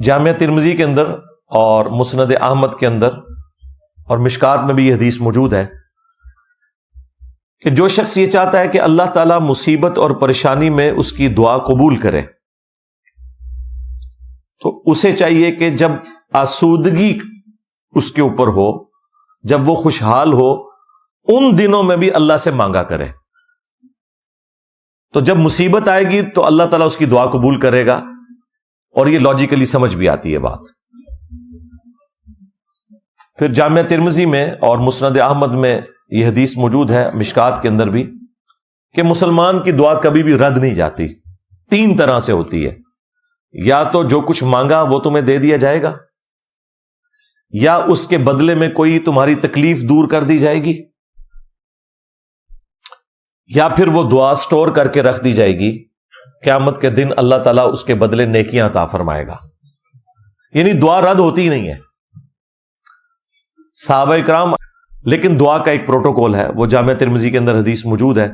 جامعہ ترمذی کے اندر اور مسند احمد کے اندر اور مشکات میں بھی یہ حدیث موجود ہے کہ جو شخص یہ چاہتا ہے کہ اللہ تعالیٰ مصیبت اور پریشانی میں اس کی دعا قبول کرے تو اسے چاہیے کہ جب آسودگی اس کے اوپر ہو، جب وہ خوشحال ہو، ان دنوں میں بھی اللہ سے مانگا کرے. تو جب مصیبت آئے گی تو اللہ تعالیٰ اس کی دعا قبول کرے گا، اور یہ لاجیکلی سمجھ بھی آتی ہے بات. پھر جامعہ ترمذی میں اور مسند احمد میں یہ حدیث موجود ہے، مشکات کے اندر بھی، کہ مسلمان کی دعا کبھی بھی رد نہیں جاتی. 3 طرح سے ہوتی ہے، یا تو جو کچھ مانگا وہ تمہیں دے دیا جائے گا، یا اس کے بدلے میں کوئی تمہاری تکلیف دور کر دی جائے گی، یا پھر وہ دعا سٹور کر کے رکھ دی جائے گی، قیامت کے دن اللہ تعالیٰ اس کے بدلے نیکیاں عطا فرمائے گا. یعنی دعا رد ہوتی ہی نہیں ہے. صحابہ کرام، لیکن دعا کا ایک پروٹوکول ہے، وہ جامعہ ترمذی کے اندر حدیث موجود ہے،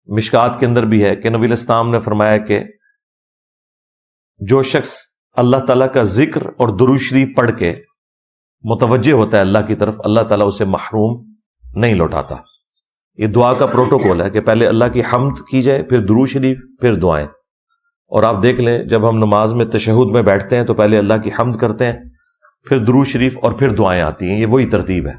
مشکات کے اندر بھی ہے، کہ نبی علیہ السلام نے فرمایا کہ جو شخص اللہ تعالیٰ کا ذکر اور درود شریف پڑھ کے متوجہ ہوتا ہے اللہ کی طرف، اللہ تعالیٰ اسے محروم نہیں لوٹاتا. یہ دعا کا پروٹوکول ہے کہ پہلے اللہ کی حمد کی جائے، پھر درود شریف، پھر دعائیں. اور آپ دیکھ لیں جب ہم نماز میں تشہد میں بیٹھتے ہیں تو پہلے اللہ کی حمد کرتے ہیں، پھر درود شریف، اور پھر دعائیں آتی ہیں. یہ وہی ترتیب ہے.